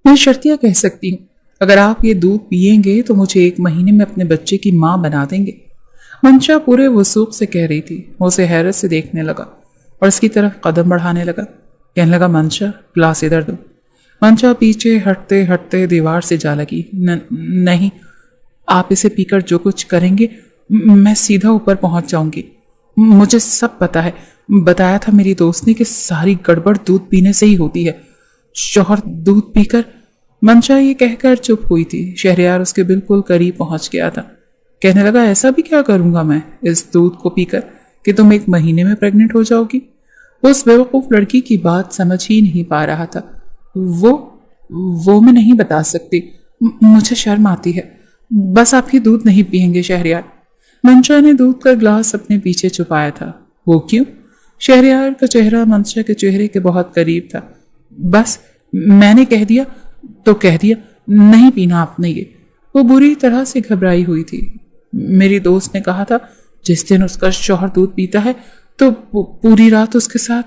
میں شرطیہ کہہ سکتی ہوں، اگر آپ یہ دودھ پیئیں گے تو مجھے 1 مہینے میں اپنے بچے کی ماں بنا دیں گے۔ منشا پورے وثوق سے کہہ رہی تھی۔ وہ اسے حیرت سے دیکھنے لگا اور اس کی طرف قدم بڑھانے لگا۔ کہنے لگا، منشا گلاس ادھر دو۔ منشا پیچھے ہٹتے ہٹتے دیوار سے جا لگی۔ نہیں، آپ اسے پی کر جو کچھ کریں گے میں سیدھا اوپر پہنچ جاؤں گی۔ مجھے سب پتا ہے، بتایا تھا میری دوست نے کہ ساری گڑبڑ دودھ پینے سے ہی ہوتی ہے۔ شوہر دودھ پی کر… منشا یہ کہہ کر چپ ہوئی تھی۔ شہریار اس کے بالکل قریب پہنچ گیا تھا۔ کہنے لگا، ایسا بھی کیا کروں گا میں اس دودھ کو پی کر کہ تم 1 مہینے میں پریگننٹ ہو جاؤ گی؟ اس بیوقوف لڑکی کی بات سمجھ ہی نہیں پا رہا تھا۔ وہ میں نہیں بتا سکتی، مجھے شرم آتی ہے۔ بس آپ ہی دودھ نہیں پیئیں گے شہریار۔ منشا نے دودھ کا گلاس اپنے پیچھے چھپایا تھا۔ وہ کیوں؟ شہریار کا چہرہ منشا کے چہرے کے بہت قریب تھا۔ بس میں نے کہہ دیا تو کہہ دیا، نہیں پینا آپ نے یہ۔ وہ بری طرح سے گھبرائی ہوئی تھی۔ میری دوست نے کہا تھا جس دن اس کا شوہر دودھ پیتا ہے تو پوری رات اس کے ساتھ…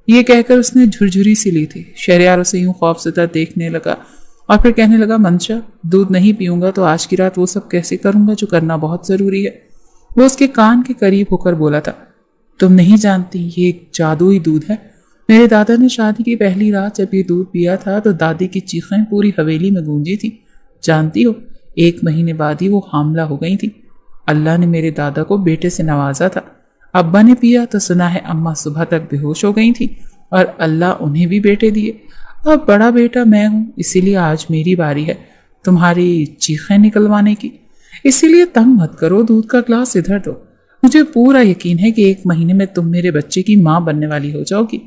یہ کہہ کر اس نے جھرجھری سی لی تھی۔ شہریار اسے یوں خوفزدہ دیکھنے لگا اور پھر کہنے لگا، منشا دودھ نہیں پیوں گا تو آج کی رات وہ سب کیسے کروں گا جو کرنا بہت ضروری ہے۔ وہ اس کے کان کے قریب ہو کر بولا تھا، تم نہیں جانتی یہ ایک جادوئی دودھ ہے۔ میرے دادا نے شادی کی پہلی رات جب یہ دودھ پیا تھا تو دادی کی چیخیں پوری حویلی میں گونجی تھی۔ جانتی ہو 1 مہینے بعد ہی وہ حاملہ ہو گئی تھی۔ اللہ نے میرے دادا کو بیٹے سے نوازا تھا۔ ابا نے پیا تو سنا ہے اماں صبح تک بے ہوش ہو گئی تھی اور اللہ انہیں بھی بیٹے دیے۔ اب بڑا بیٹا میں ہوں، اسی لیے آج میری باری ہے تمہاری چیخیں نکلوانے کی۔ اسی لیے تنگ مت کرو، دودھ کا گلاس ادھر دو۔ مجھے پورا یقین ہے کہ 1 مہینے میں تم میرے بچے کی ماں بننے والی ہو جاؤ گی۔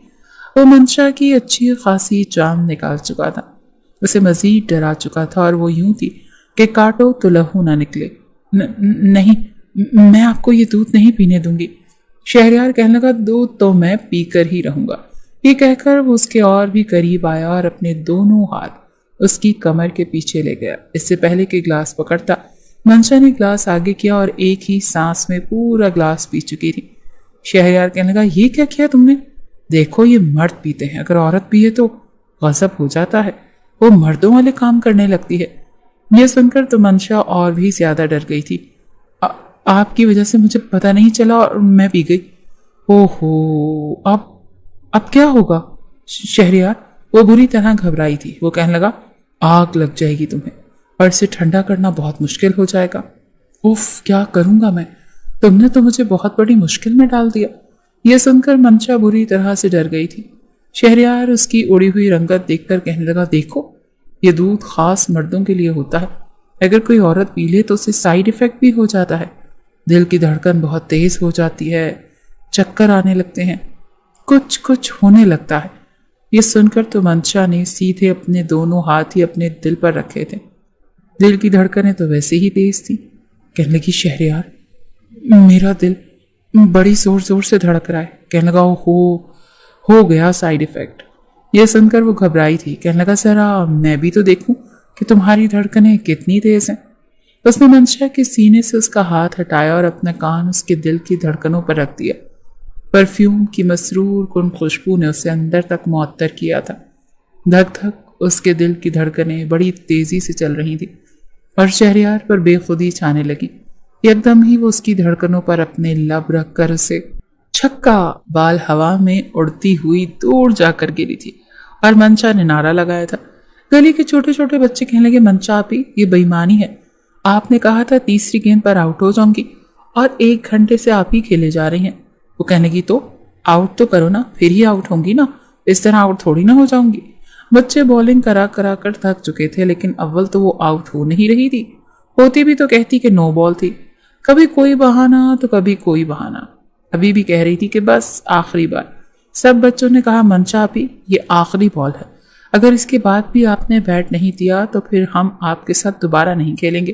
وہ منشا کی اچھی خاصی جان نکال چکا تھا، اسے مزید ڈرا چکا تھا، اور وہ یوں تھی کہ کاٹو تو لہو نہ نکلے۔ نہیں، میں آپ کو یہ دودھ نہیں پینے دوں گی۔ شہریار کہنے لگا، دودھ تو میں پی کر ہی رہوں گا۔ یہ کہہ کر وہ اس کے اور بھی قریب آیا اور اپنے دونوں ہاتھ اس کی کمر کے پیچھے لے گیا۔ اس سے پہلے کہ گلاس پکڑتا، منشا نے گلاس آگے کیا اور ایک ہی سانس میں پورا گلاس پی چکی تھی۔ شہریار کہنے لگا، یہ کیا کیا تم نے؟ دیکھو یہ مرد پیتے ہیں، اگر عورت پیے تو غضب ہو جاتا ہے، وہ مردوں والے کام کرنے لگتی ہے۔ یہ سن کر تو منشا اور بھی زیادہ ڈر گئی تھی۔ آپ کی وجہ سے مجھے پتہ نہیں چلا اور میں پی گئی۔ اوہو، اب کیا ہوگا؟ شہریار، وہ بری طرح گھبرائی تھی۔ وہ کہنے لگا، آگ لگ جائے گی تمہیں اور اسے ٹھنڈا کرنا بہت مشکل ہو جائے گا۔ اف، کیا کروں گا میں؟ تم نے تو مجھے بہت بڑی مشکل میں ڈال دیا۔ یہ سن کر منشا بری طرح سے ڈر گئی تھی۔ شہریار اس کی اڑی ہوئی رنگت دیکھ کر کہنے لگا، دیکھو یہ دودھ خاص مردوں کے لیے ہوتا ہے، اگر کوئی عورت پی لے تو اسے سائیڈ ایفیکٹ بھی ہو جاتا ہے، دل کی دھڑکن بہت تیز ہو جاتی ہے، چکر آنے لگتے ہیں، کچھ ہونے لگتا ہے۔ یہ سن کر تو منشا نے سیدھے اپنے دونوں ہاتھ ہی اپنے دل پر رکھے تھے۔ دل کی دھڑکنیں تو ویسے ہی تیز تھی۔ کہنے لگی، شہریار میرا دل بڑی زور زور سے دھڑک رہا ہے۔ کہنے لگا، ہو گیا سائیڈ ایفیکٹ۔ یہ سن کر وہ گھبرائی تھی۔ کہنے لگا، ذرا میں بھی تو دیکھوں کہ تمہاری دھڑکنیں کتنی تیز ہیں۔ اس نے منشا کے سینے سے اس کا ہاتھ ہٹایا اور اپنا کان اس کے دل کی دھڑکنوں پر رکھ دیا۔ پرفیوم کی مسرور کن خوشبو نے اسے اندر تک معطر کیا تھا۔ دھک دھک اس کے دل کی دھڑکنیں بڑی تیزی سے چل رہی تھی اور شہریار پر بے خودی چھانے لگی۔ یک دم ہی وہ اس کی دھڑکنوں پر اپنے لب رکھ کر اسے چھکا بال ہوا میں اڑتی ہوئی دور جا کر گری تھی اور منشا نے نعرہ لگایا تھا۔ گلی کے چھوٹے چھوٹے بچے کہنے لگے، منشا آپی، یہ بے ایمانی ہے، آپ نے کہا تھا تیسری گیند پر آؤٹ ہو جاؤں گی اور 1 گھنٹے سے آپ ہی کھیلے جا رہی ہیں۔ وہ کہنے کی، تو آؤٹ تو کرو نا، پھر ہی آؤٹ ہوں گی نا، اس طرح آؤٹ تھوڑی نہ ہو جاؤں گی۔ بچے بولنگ کرا کر تھک چکے تھے، لیکن اول تو وہ آؤٹ ہو نہیں رہی تھی، ہوتی بھی تو کہتی کہ نو بال تھی۔ کبھی کوئی بہانہ تو کبھی کوئی بہانہ، ابھی بھی کہہ رہی تھی کہ بس آخری بار۔ سب بچوں نے کہا، منشا آپی یہ آخری بال ہے، اگر اس کے بعد بھی آپ نے بیٹ نہیں دیا تو پھر ہم آپ کے ساتھ دوبارہ نہیں کھیلیں گے۔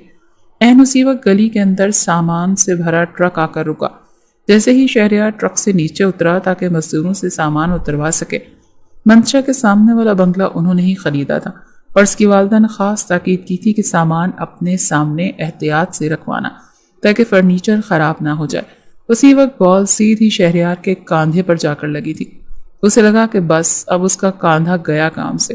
این اسی وقت گلی کے اندر سامان سے بھرا ٹرک آ کر رکا۔ جیسے ہی شہریار ٹرک سے نیچے اترا تاکہ مزدوروں سے سامان اتروا سکے، منشا کے سامنے والا بنگلہ انہوں نے ہی خریدا تھا اور اس کی والدہ نے خاص تاکید کی تھی کہ سامان اپنے سامنے احتیاط سے رکھوانا تاکہ فرنیچر خراب نہ ہو جائے۔ اسی وقت بال سیدھی شہریار کے کاندھے پر جا کر لگی تھی۔ اسے لگا کہ بس اب اس کا کاندھا گیا کام سے۔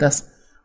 10,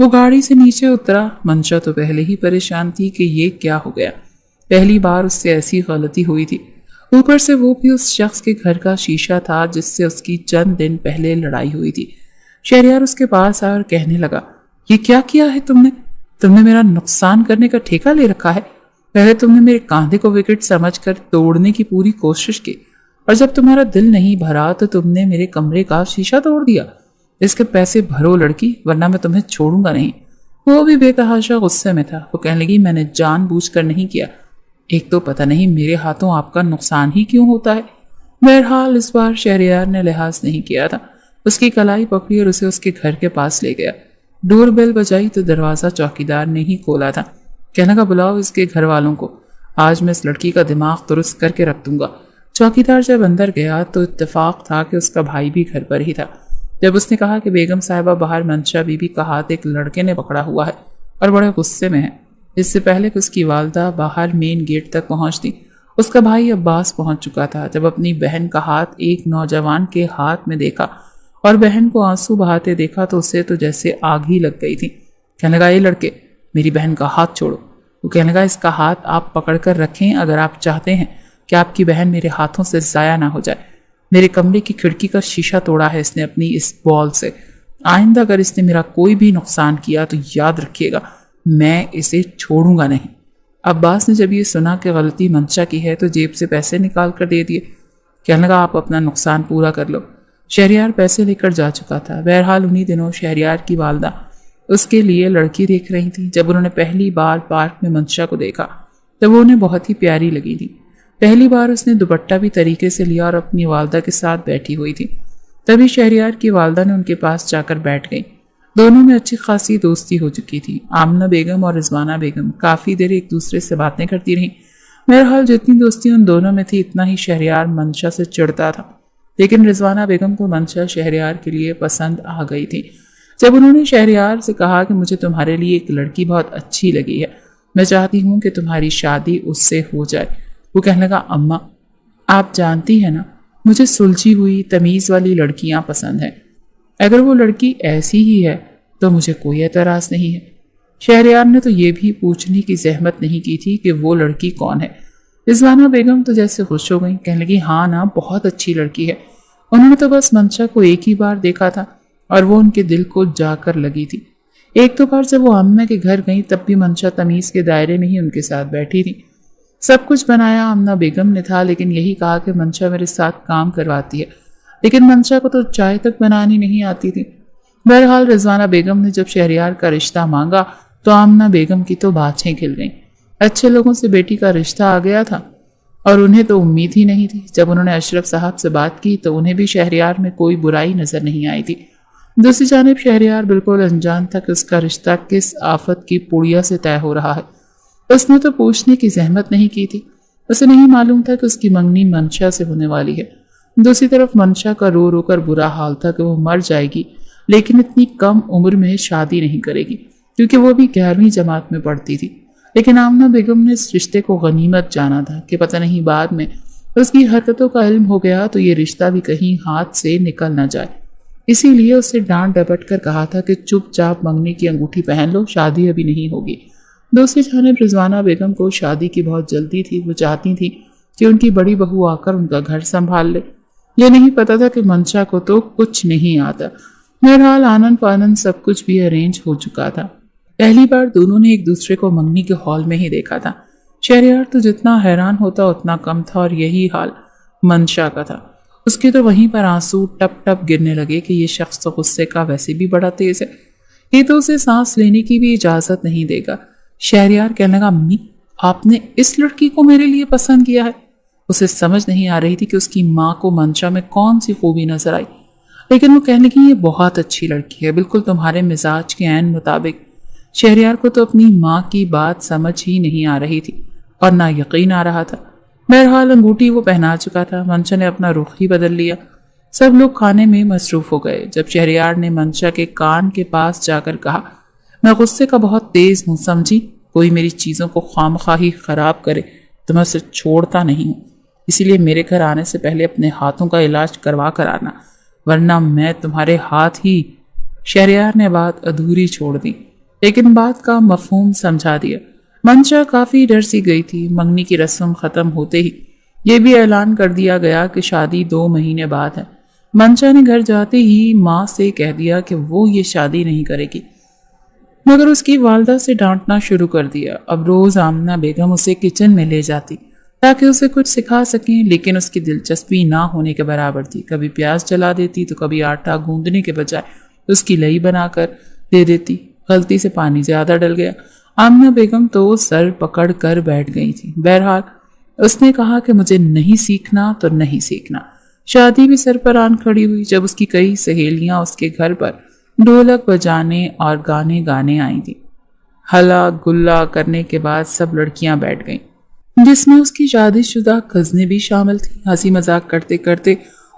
وہ گاڑی سے نیچے اترا۔ منشا تو پہلے ہی پریشان تھی کہ یہ کیا ہو گیا، پہلی بار اس سے ایسی غلطی ہوئی تھی، اوپر سے وہ بھی اس شخص کے گھر کا شیشہ تھا جس سے اس کی چند دن پہلے لڑائی ہوئی تھی۔ شہریار اس کے پاس آیا اور کہنے لگا، یہ کیا کیا ہے تم نے میرا نقصان کرنے کا ٹھیکہ لے رکھا ہے۔ پہلے تم نے میرے کاندھے کو وکٹ سمجھ کر توڑنے کی پوری کوشش کی، اور جب تمہارا دل نہیں بھرا تو تم نے میرے کمرے کا شیشہ توڑ دیا۔ اس کے پیسے بھرو لڑکی، ورنہ میں تمہیں چھوڑوں گا نہیں۔ وہ بھی بے تحاشا غصے میں تھا۔ وہ کہنے لگی، میں نے جان بوجھ کر نہیں کیا، ایک تو پتہ نہیں میرے ہاتھوں آپ کا نقصان ہی کیوں ہوتا ہے۔ بہرحال اس بار شہریار نے لحاظ نہیں کیا تھا، اس کی کلائی پکڑی اور اسے اس کے گھر کے پاس لے گیا۔ ڈور بیل بجائی تو دروازہ چوکیدار نے ہی کھولا تھا۔ کہنے لگا، بلاؤ اس کے گھر والوں کو، آج میں اس لڑکی کا دماغ درست کر کے رکھ دوں گا۔ چوکیدار جب اندر گیا تو اتفاق تھا کہ اس کا بھائی بھی گھر پر ہی تھا۔ جب اس نے کہا کہ بیگم صاحبہ باہر منشا بی بی کا ہاتھ ایک لڑکے نے پکڑا ہوا ہے اور بڑے غصے میں ہے، اس سے پہلے کہ اس کی والدہ باہر مین گیٹ تک پہنچتی، اس کا بھائی عباس پہنچ چکا تھا۔ جب اپنی بہن کا ہاتھ ایک نوجوان کے ہاتھ میں دیکھا اور بہن کو آنسو بہاتے دیکھا تو اسے تو جیسے آگ ہی لگ گئی تھی۔ کہنے لگا، یہ لڑکے، میری بہن کا ہاتھ چھوڑو۔ وہ کہنے لگا، اس کا ہاتھ آپ پکڑ کر رکھیں اگر آپ چاہتے ہیں کہ آپ کی بہن میرے ہاتھوں سے ضائع نہ ہو جائے۔ میرے کمرے کی کھڑکی کا شیشہ توڑا ہے اس نے اپنی اس بال سے۔ آئندہ اگر اس نے میرا کوئی بھی نقصان کیا تو یاد رکھیے گا، میں اسے چھوڑوں گا نہیں۔ عباس نے جب یہ سنا کہ غلطی منشا کی ہے تو جیب سے پیسے نکال کر دے دیے۔ کہنے لگا، آپ اپنا نقصان پورا کر لو۔ شہریار پیسے لے کر جا چکا تھا۔ بہرحال انہی دنوں شہریار کی والدہ اس کے لیے لڑکی دیکھ رہی تھی۔ جب انہوں نے پہلی بار پارک میں منشا کو دیکھا تو وہ انہیں بہت ہی پیاری لگی تھی۔ پہلی بار اس نے دوپٹہ بھی طریقے سے لیا اور اپنی والدہ کے ساتھ بیٹھی ہوئی تھی۔ تبھی شہریار کی والدہ نے ان کے پاس جا کر بیٹھ گئی۔ دونوں میں اچھی خاصی دوستی ہو چکی تھی۔ آمنہ بیگم اور رضوانہ بیگم کافی دیر ایک دوسرے سے باتیں کرتی رہیں۔ بہرحال جتنی دوستی ان دونوں میں تھی اتنا ہی شہریار منشا سے چڑھتا تھا، لیکن رضوانہ بیگم کو منشا شہریار کے لیے پسند آ گئی تھی۔ جب انہوں نے شہریار سے کہا کہ مجھے تمہارے لیے ایک لڑکی بہت اچھی لگی ہے، میں چاہتی ہوں کہ تمہاری شادی اس سے ہو جائے، وہ کہنے لگا، اماں آپ جانتی ہیں نا، مجھے سلجھی ہوئی تمیز والی لڑکیاں پسند ہیں، اگر وہ لڑکی ایسی ہی ہے تو مجھے کوئی اعتراض نہیں ہے۔ شہریار نے تو یہ بھی پوچھنے کی زحمت نہیں کی تھی کہ وہ لڑکی کون ہے۔ رضوانہ بیگم تو جیسے خوش ہو گئیں، کہنے لگی، ہاں نا، بہت اچھی لڑکی ہے، انہوں نے تو بس منشا کو ایک ہی بار دیکھا تھا اور وہ ان کے دل کو جا کر لگی تھی۔ ایک دو بار جب وہ آمنہ کے گھر گئیں تب بھی منشا تمیز کے دائرے میں ہی ان کے ساتھ بیٹھی تھی۔ سب کچھ بنایا آمنہ بیگم نے تھا، لیکن یہی کہا کہ منشا میرے ساتھ کام کرواتی ہے، لیکن منشا کو تو چائے تک بنانی نہیں آتی تھی۔ بہرحال رضوانہ بیگم نے جب شہریار کا رشتہ مانگا تو آمنہ بیگم کی تو باتیں کھل گئیں۔ اچھے لوگوں سے بیٹی کا رشتہ آ گیا تھا اور انہیں تو امید ہی نہیں تھی۔ جب انہوں نے اشرف صاحب سے بات کی تو انہیں بھی شہریار میں کوئی برائی نظر نہیں آئی تھی۔ دوسری جانب شہریار بالکل انجان تھا کہ اس کا رشتہ کس آفت کی پوڑیا سے طے ہو رہا ہے۔ اس نے تو پوچھنے کی زحمت نہیں کی تھی، اسے نہیں معلوم تھا کہ اس کی منگنی منشا سے ہونے والی ہے۔ دوسری طرف منشا کا رو رو کر برا حال تھا کہ وہ مر جائے گی لیکن اتنی کم عمر میں شادی نہیں کرے گی، کیونکہ وہ بھی 11ویں جماعت میں پڑھتی تھی۔ لیکن آمنہ بیگم نے اس رشتے کو غنیمت جانا تھا کہ پتہ نہیں بعد میں اس کی حرکتوں کا علم ہو گیا تو یہ رشتہ بھی کہیں ہاتھ سے نکل نہ جائے۔ اسی لیے اسے ڈانٹ ڈپٹ کر کہا تھا کہ چپ چاپ منگنی کی انگوٹھی پہن لو، شادی ابھی نہیں ہوگی۔ دوسری جانب رضوانہ بیگم کو شادی کی بہت جلدی تھی، وہ چاہتی تھی کہ ان کی بڑی بہو آ کر ان کا گھر سنبھال لے۔ یہ نہیں پتا تھا کہ منشا کو تو کچھ نہیں آتا۔ بہرحال آنن فانن سب کچھ بھی ارینج ہو چکا تھا۔ پہلی بار دونوں نے ایک دوسرے کو منگنی کے ہال میں ہی دیکھا تھا۔ شہریار تو جتنا حیران ہوتا اتنا کم تھا، اور یہی حال منشا کا تھا۔ اس کے تو وہیں پر آنسو ٹپ ٹپ گرنے لگے کہ یہ شخص تو غصے کا ویسے بھی بڑا تیز ہے، یہ تو اسے سانس لینے کی بھی اجازت نہیں دے گا۔ شہریار کہنے لگا، امی آپ نے اس لڑکی کو میرے لیے پسند کیا ہے؟ اسے سمجھ نہیں آ رہی تھی کہ اس کی ماں کو منشا میں کون سی خوبی نظر آئی، لیکن وہ کہنے لگی، یہ بہت اچھی لڑکی ہے، بالکل تمہارے مزاج کے عین مطابق۔ شہریار کو تو اپنی ماں کی بات سمجھ ہی نہیں آ رہی تھی اور نہ یقین آ رہا تھا۔ بہرحال انگوٹھی وہ پہنا چکا تھا، منشا نے اپنا رخ ہی بدل لیا۔ سب لوگ کھانے میں مصروف ہو گئے۔ جب شہریار نے منشا کے کان کے پاس جا کر کہا، میں غصے کا بہت تیز ہوں، سمجھی، کوئی میری چیزوں کو خواہ خراب کرے تو میں اسے چھوڑتا نہیں ہوں، اسی لیے میرے گھر آنے سے پہلے اپنے ہاتھوں کا علاج کروا کر آنا، ورنہ میں تمہارے ہاتھ ہی۔ شہریار نے بات ادھوری چھوڑ دی۔ لیکن بات کا مفہوم سمجھا دیا۔ منشا کافی ڈر سی گئی تھی۔ منگنی کی رسم ختم ہوتے ہی یہ بھی اعلان کر دیا گیا کہ شادی 2 مہینے بعد ہے۔ منشا نے گھر جاتے ہی ماں سے کہہ دیا کہ وہ یہ شادی نہیں کرے گی، مگر اس کی والدہ سے ڈانٹنا شروع کر دیا۔ اب روز آمنہ بیگم اسے کچن میں لے جاتی تاکہ اسے کچھ سکھا سکیں، لیکن اس کی دلچسپی نہ ہونے کے برابر تھی۔ کبھی پیاز جلا دیتی تو کبھی آٹا گوندنے کے بجائے اس کی لئی بنا کر دے دیتی۔ غلطی سے پانی زیادہ ڈل گیا۔ آمنہ بیگم تو سر پکڑ کر بیٹھ گئی تھی۔ بہرحال اس نے کہا کہ مجھے نہیں سیکھنا تو نہیں سیکھنا۔ شادی بھی سر پر آن کھڑی ہوئی جب اس کی کئی سہیلیاں اس کے گھر پر ڈھولک بجانے اور گانے گانے آئی تھی۔ ہلا گلا کرنے کے بعد سب لڑکیاں بیٹھ گئیں، جس میں اس کی شادی شدہ کزنیں بھی شامل تھیں۔ ہنسی مذاق کرتے کرتے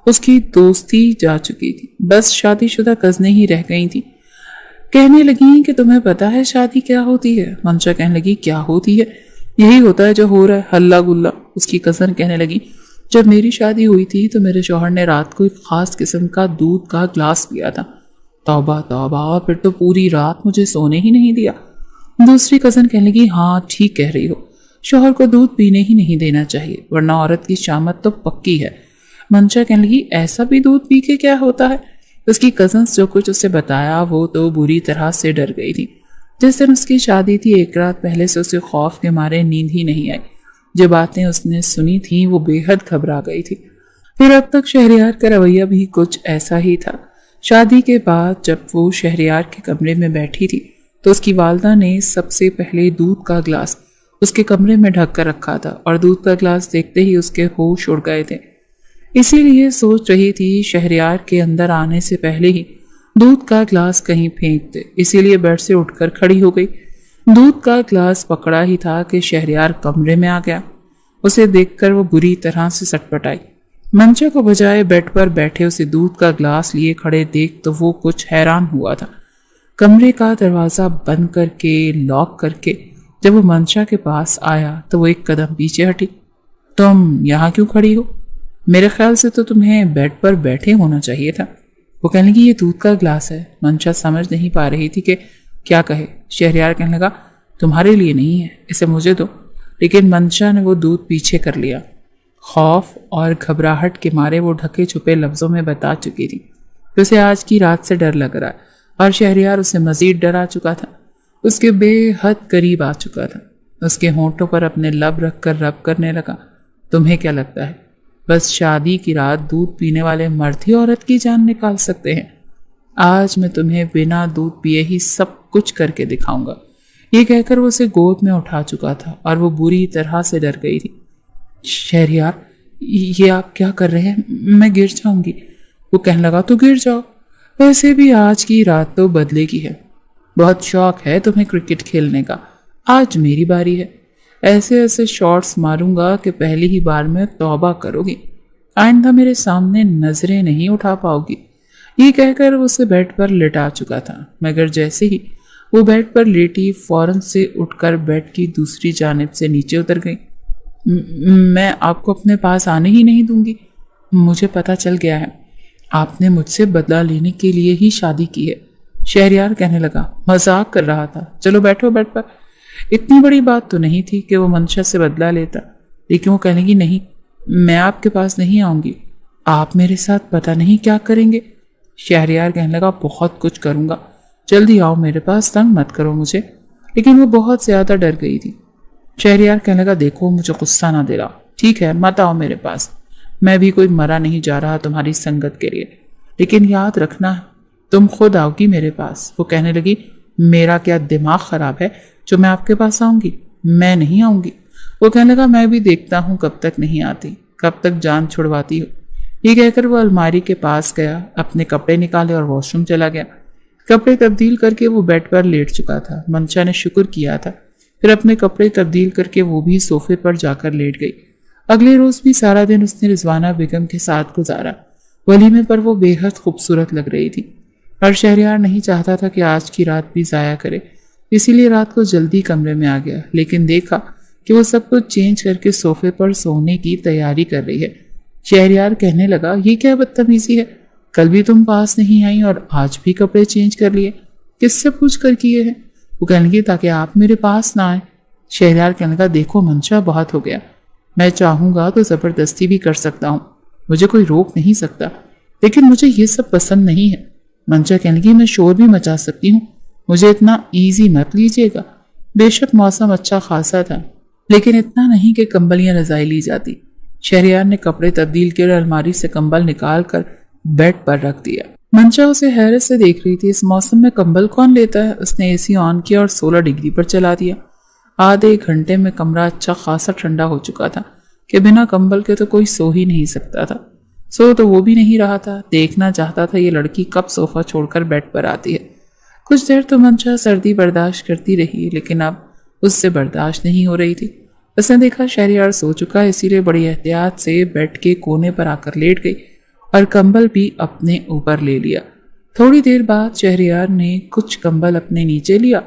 اس کی دوستی جا چکی تھی، بس شادی شدہ کزنیں ہی رہ گئی تھیں۔ کہنے لگیں کہ تمہیں پتا ہے شادی کیا ہوتی ہے؟ منشا کہنے لگی کیا ہوتی ہے؟ یہی ہوتا ہے جو ہو رہا ہے، ہلا گلا۔ اس کی کزن کہنے لگی جب میری شادی ہوئی تھی تو میرے شوہر نے رات کو ایک خاص قسم کا دودھ کا گلاس پیا تھا۔ توبہ توبہ، پھر تو پوری رات مجھے سونے ہی نہیں دیا۔ دوسری کزن کہنے لگی ہاں ٹھیک کہہ رہی ہو، شوہر کو دودھ پینے ہی نہیں دینا چاہیے ورنہ عورت کی شامت تو پکی ہے۔ منشا کہنے لگی ایسا بھی دودھ پی کے کیا ہوتا ہے؟ اس کی کزنس جو کچھ اسے بتایا وہ تو بری طرح سے ڈر گئی تھی۔ جس دن اس کی شادی تھی ایک رات پہلے سے اسے خوف کے مارے نیند ہی نہیں آئی۔ جو باتیں اس نے سنی تھیں وہ بے حد گھبرا گئی تھی۔ پھر اب تک شہریار کا رویہ بھی کچھ ایسا ہی تھا۔ شادی کے بعد جب وہ شہریار کے کمرے میں بیٹھی تھی تو اس کی والدہ نے سب سے پہلے دودھ کا گلاس اس کے کمرے میں ڈھک کر رکھا تھا اور دودھ کا گلاس دیکھتے ہی اس کے ہوش اڑ گئے تھے۔ اسی لیے سوچ رہی تھی شہریار کے اندر آنے سے پہلے ہی دودھ کا گلاس کہیں پھینک دے، اسی لیے بیڈ سے اٹھ کر کھڑی ہو گئی۔ دودھ کا گلاس پکڑا ہی تھا کہ شہریار کمرے میں آ گیا۔ اسے دیکھ کر وہ بری طرح سے سٹپٹائی۔ منشا کو بجائے بیڈ پر بیٹھے اسے دودھ کا گلاس لیے کھڑے دیکھ تو وہ کچھ حیران ہوا تھا۔ کمرے کا دروازہ بند کر کے لاک کر کے جب وہ منشا کے پاس آیا تو وہ ایک قدم پیچھے ہٹی۔ تم یہاں کیوں کھڑی ہو؟ میرے خیال سے تو تمہیں بیڈ پر بیٹھے ہونا چاہیے تھا۔ وہ کہنے لگی یہ دودھ کا گلاس ہے۔ منشا سمجھ نہیں پا رہی تھی کہ کیا کہے۔ شہریار کہنے لگا تمہارے لیے نہیں ہے، اسے مجھے دو۔ لیکن منشا نے وہ دودھ پیچھے کر لیا۔ خوف اور گھبراہٹ کے مارے وہ ڈھکے چھپے لفظوں میں بتا چکی تھی کہ اسے آج کی رات سے ڈر لگ رہا ہے اور شہریار اسے مزید ڈرا چکا تھا، اس کے بے حد قریب آ چکا تھا۔ اس کے ہونٹوں پر اپنے لب رکھ کر رب کرنے لگا۔ تمہیں کیا لگتا ہے بس شادی کی رات دودھ پینے والے مرد ہی عورت کی جان نکال سکتے ہیں؟ آج میں تمہیں بنا دودھ پیے ہی سب کچھ کر کے دکھاؤں گا۔ یہ کہہ کر وہ اسے گود میں اٹھا چکا تھا اور وہ بری طرح سے ڈر گئی تھی۔ شہریار یہ آپ کیا کر رہے ہیں؟ میں گر جاؤں گی۔ وہ کہنے لگا تو گر جاؤ، ویسے بھی آج کی رات تو بدلے کی ہے۔ بہت شوق ہے تمہیں کرکٹ کھیلنے کا، آج میری باری ہے۔ ایسے ایسے شاٹس ماروں گا کہ پہلی ہی بار میں توبہ کرو گی، آئندہ میرے سامنے نظریں نہیں اٹھا پاؤ گی۔ یہ کہہ کر وہ اسے بیڈ پر لٹا چکا تھا، مگر جیسے ہی وہ بیڈ پر لیٹی فوراً سے اٹھ کر بیڈ کی دوسری جانب سے نیچے اتر گئی۔ میں آپ کو اپنے پاس آنے ہی نہیں دوں گی۔ مجھے پتہ چل گیا ہے آپ نے مجھ سے بدلہ لینے کے لیے ہی شادی کی ہے۔ شہریار کہنے لگا مذاق کر رہا تھا، چلو بیٹھو بیڈ پر۔ اتنی بڑی بات تو نہیں تھی کہ وہ منشا سے بدلہ لیتا، لیکن وہ کہنے لگی نہیں، میں آپ کے پاس نہیں آؤں گی۔ آپ میرے ساتھ پتہ نہیں کیا کریں گے۔ شہریار کہنے لگا بہت کچھ کروں گا، جلدی آؤ میرے پاس، تنگ مت کرو مجھے۔ لیکن وہ بہت زیادہ ڈر گئی تھی۔ شہریار کہنے لگا دیکھو مجھے غصہ نہ دلا، ٹھیک ہے مت آؤ میرے پاس، میں بھی کوئی مرا نہیں جا رہا تمہاری سنگت کے لیے، لیکن یاد رکھنا تم خود آؤ گی میرے پاس۔ وہ کہنے لگی میرا کیا دماغ خراب ہے جو میں آپ کے پاس آؤں گی؟ میں نہیں آؤں گی۔ وہ کہنے لگا میں بھی دیکھتا ہوں کب تک نہیں آتی، کب تک جان چھڑواتی ہو۔ یہ کہہ کر وہ الماری کے پاس گیا، اپنے کپڑے نکالے اور واش روم چلا گیا۔ کپڑے تبدیل کر کے وہ بیڈ پر لیٹ چکا تھا۔ منشا نے شکر کیا تھا، پھر اپنے کپڑے تبدیل کر کے وہ بھی صوفے پر جا کر لیٹ گئی۔ اگلے روز بھی سارا دن اس نے رضوانہ بیگم کے ساتھ گزارا۔ ولیمے پر وہ بے حد خوبصورت لگ رہی تھی اور شہریار نہیں چاہتا تھا کہ آج کی رات بھی ضائع کرے، اسی لیے رات کو جلدی کمرے میں آ گیا، لیکن دیکھا کہ وہ سب کچھ چینج کر کے صوفے پر سونے کی تیاری کر رہی ہے۔ شہریار کہنے لگا یہ کیا بدتمیزی ہے، کل بھی تم پاس نہیں آئی اور آج بھی کپڑے چینج کر لیے، کس سے پوچھ کر کیے ہیں؟ وہ کہنے لگی تاکہ آپ میرے پاس نہ آئیں۔ شہریار کہنے لگا دیکھو منشا بہت ہو گیا، میں چاہوں گا تو زبردستی بھی کر سکتا ہوں، مجھے کوئی روک نہیں سکتا، لیکن مجھے یہ سب پسند نہیں ہے۔ منشا کہنے لگی میں شور بھی مچا سکتی ہوں، مجھے اتنا ایزی مت لیجیے گا۔ بے شک موسم اچھا خاصا تھا، لیکن اتنا نہیں کہ کمبل یا رضائی لی جاتی۔ شہریار نے کپڑے تبدیل کر الماری سے کمبل نکال کر بیڈ پر رکھ دیا۔ منشا اسے حیرت سے دیکھ رہی تھی، اس موسم میں کمبل کون لیتا ہے؟ اس نے اے سی آن کیا اور 16 ڈگری پر چلا دیا۔ آدھے گھنٹے میں کمرہ اچھا خاصا ٹھنڈا ہو چکا تھا کہ بنا کمبل کے تو کوئی سو ہی نہیں سکتا تھا۔ سو تو وہ بھی نہیں رہا تھا، دیکھنا چاہتا تھا یہ لڑکی کب صوفہ چھوڑ کر بیڈ پر آتی ہے۔ کچھ دیر تو منشا سردی برداشت کرتی رہی، لیکن اب اس سے برداشت نہیں ہو رہی تھی۔ اس نے دیکھا شہریار سو چکا، اسی لیے بڑی احتیاط سے بیڈ کے کونے پر آ کر لیٹ گئی اور کمبل بھی اپنے اوپر لے لیا۔ تھوڑی دیر بعد شہریار نے کچھ کمبل اپنے نیچے لیا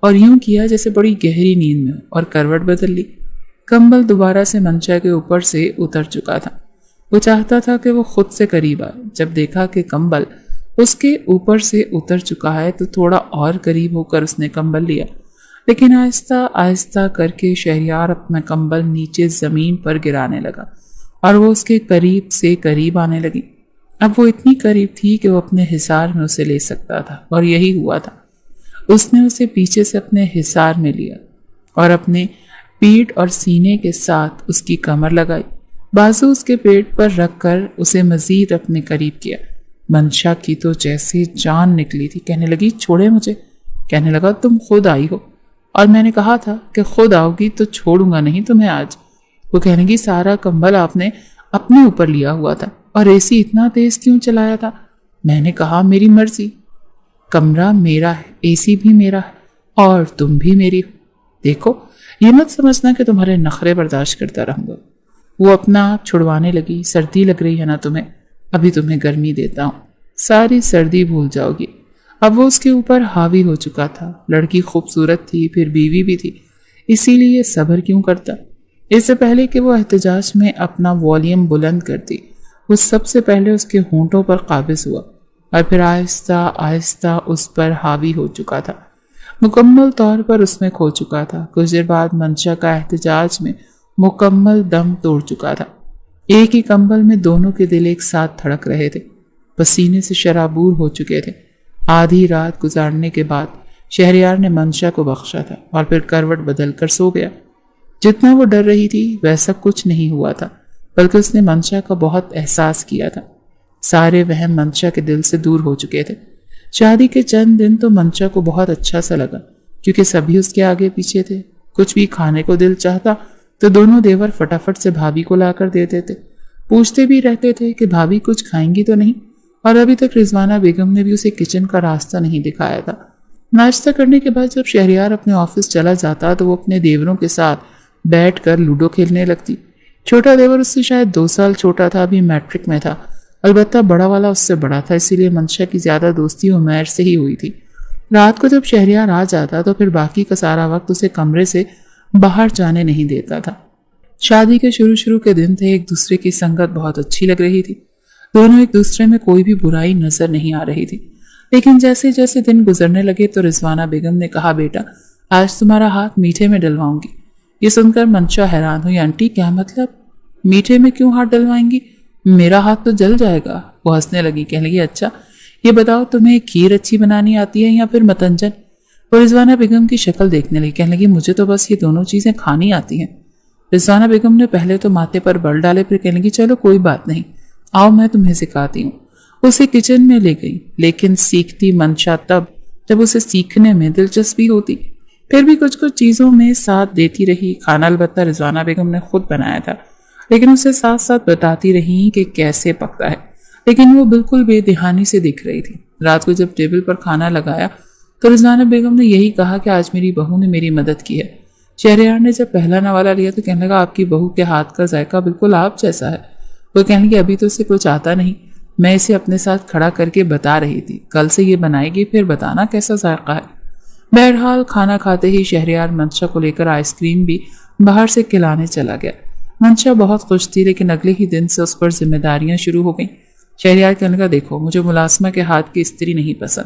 اور یوں کیا جیسے بڑی گہری نیند میں ہو، اور کروٹ بدل لی۔ کمبل دوبارہ سے منشا کے اوپر سے اتر چکا تھا۔ وہ چاہتا تھا کہ وہ خود سے قریب آئے۔ جب دیکھا کہ کمبل اس کے اوپر سے اتر چکا ہے تو تھوڑا اور قریب ہو کر اس نے کمبل لیا، لیکن آہستہ آہستہ کر کے شہریار اپنا کمبل نیچے زمین پر گرانے لگا اور وہ اس کے قریب سے قریب آنے لگی۔ اب وہ اتنی قریب تھی کہ وہ اپنے حصار میں اسے لے سکتا تھا، اور یہی ہوا تھا۔ اس نے اسے پیچھے سے اپنے حصار میں لیا اور اپنے پیٹھ اور سینے کے ساتھ اس کی کمر لگائی، بازو اس کے پیٹ پر رکھ کر اسے مزید اپنے قریب کیا۔ منشا کی تو جیسے جان نکلی تھی، کہنے لگی چھوڑے مجھے۔ کہنے لگا تم خود آئی ہو اور میں نے کہا تھا کہ خود آؤ گی تو چھوڑوں گا نہیں تمہیں آج۔ وہ کہنے لگی سارا کمبل آپ نے اپنے اوپر لیا ہوا تھا اور اے سی اتنا تیز کیوں چلایا تھا؟ میں نے کہا میری مرضی، کمرہ میرا ہے، اے سی بھی میرا ہے اور تم بھی میری ہو۔ دیکھو یہ مت سمجھنا کہ تمہارے نخرے برداشت کرتا رہوں گا۔ وہ اپنا آپ چھڑوانے لگی۔ سردی لگ رہی ہے نا تمہیں؟ ابھی تمہیں گرمی دیتا ہوں، ساری سردی بھول جاؤ گی۔ اب وہ اس کے اوپر حاوی ہو چکا تھا۔ لڑکی خوبصورت تھی، پھر بیوی بھی تھی، اسی لیے صبر کیوں کرتا؟ اس سے پہلے کہ وہ احتجاج میں اپنا والیوم بلند کرتی، وہ سب سے پہلے اس کے ہونٹوں پر قابض ہوا اور پھر آہستہ آہستہ اس پر حاوی ہو چکا تھا، مکمل طور پر اس میں کھو چکا تھا۔ کچھ دیر بعد منشا کا احتجاج میں مکمل دم توڑ چکا تھا۔ ایک ہی کمبل میں دونوں کے دل ایک ساتھ دھڑک رہے تھے، پسینے سے شرابور ہو چکے تھے۔ آدھی رات گزارنے کے بعد شہریار نے منشا کو بخشا تھا اور پھر کروٹ بدل کر سو گیا۔ جتنا وہ ڈر رہی تھی ویسا کچھ نہیں ہوا تھا، بلکہ اس نے منشا کا بہت احساس کیا تھا۔ سارے وہم منشا کے دل سے دور ہو چکے تھے۔ شادی کے چند دن تو منشا کو بہت اچھا سا لگا، کیونکہ سبھی اس کے آگے پیچھے تھے۔ کچھ بھی کھانے کو دل چاہتا تو دونوں دیور فٹافٹ سے بھابھی کو لا کر دیتے تھے۔ پوچھتے بھی رہتے تھے کہ بھابھی کچھ کھائیں گی تو نہیں، اور ابھی تک رضوانہ بیگم نے بھی اسے کچن کا راستہ نہیں دکھایا تھا۔ ناشتہ کرنے کے بعد جب شہریار اپنے آفس چلا جاتا تو وہ اپنے دیوروں کے ساتھ بیٹھ کر لوڈو کھیلنے لگتی۔ چھوٹا دیور اس سے شاید 2 سال چھوٹا تھا، ابھی میٹرک میں تھا، البتہ بڑا والا اس سے بڑا تھا، اسی لیے منشا کی زیادہ دوستی عمیر سے ہی ہوئی تھی۔ رات کو جب شہریار آ جاتا تو پھر باقی کا سارا وقت اسے کمرے سے باہر جانے نہیں دیتا تھا۔ شادی کے شروع کے دن تھے، ایک دوسرے کی سنگت بہت اچھی لگ رہی تھی، دونوں ایک دوسرے میں کوئی بھی برائی نظر نہیں آ رہی تھی۔ لیکن جیسے جیسے دن گزرنے لگے تو رضوانہ بیگم نے کہا بیٹا آج تمہارا ہاتھ میٹھے میں ڈلواؤں گی۔ یہ سن کر منشا حیران ہوئی، آنٹی کیا مطلب؟ میٹھے میں کیوں ہاتھ ڈلوائیں گی؟ میرا ہاتھ تو جل جائے گا۔ وہ ہنسنے لگی، کہنے لگی اچھا یہ بتاؤ تمہیں کھیر اچھی بنانی آتی ہے یا پھر متنجن؟ وہ رضوانہ بیگم کی شکل دیکھنے لگی، کہنے لگی مجھے تو بس یہ دونوں چیزیں کھانی آتی ہیں۔ رضوانہ بیگم نے پہلے تو ماتھے پر بل ڈالے، پھر کہنے لگی چلو کوئی بات نہیں، آؤ میں تمہیں سکھاتی ہوں۔ اسے کچن میں لے گئی، لیکن سیکھتی منشا تب جب اسے سیکھنے میں دلچسپی ہوتی۔ پھر بھی کچھ چیزوں میں ساتھ دیتی رہی۔ کھانا البتہ رضوانہ بیگم نے خود بنایا تھا، لیکن اسے ساتھ ساتھ بتاتی رہی کہ کیسے پکتا ہے، لیکن وہ بالکل بے دھیانی سے دکھ رہی تھی۔ رات کو جب ٹیبل پر کھانا لگایا تو رضوانہ بیگم نے یہی کہا کہ آج میری بہو نے میری مدد کی ہے۔ شہریار نے جب پہلا نوالہ لیا تو کہنے لگا آپ کی بہو کے ہاتھ کا ذائقہ بالکل آپ جیسا ہے۔ وہ کہنے لگی ابھی تو اسے کچھ آتا نہیں، میں اسے اپنے ساتھ کھڑا کر کے بتا رہی تھی، کل سے یہ بنائے گی پھر بتانا کیسا ذائقہ ہے۔ بہرحال کھانا کھاتے ہی شہریار منشا کو لے کر آئس کریم بھی باہر سے کھلانے چلا گیا۔ منشا بہت خوش تھی، لیکن اگلے ہی دن سے اس پر ذمہ داریاں شروع ہو گئیں۔ شہریار کہنے لگا دیکھو مجھے ملازمہ کے ہاتھ کی استری نہیں پسند،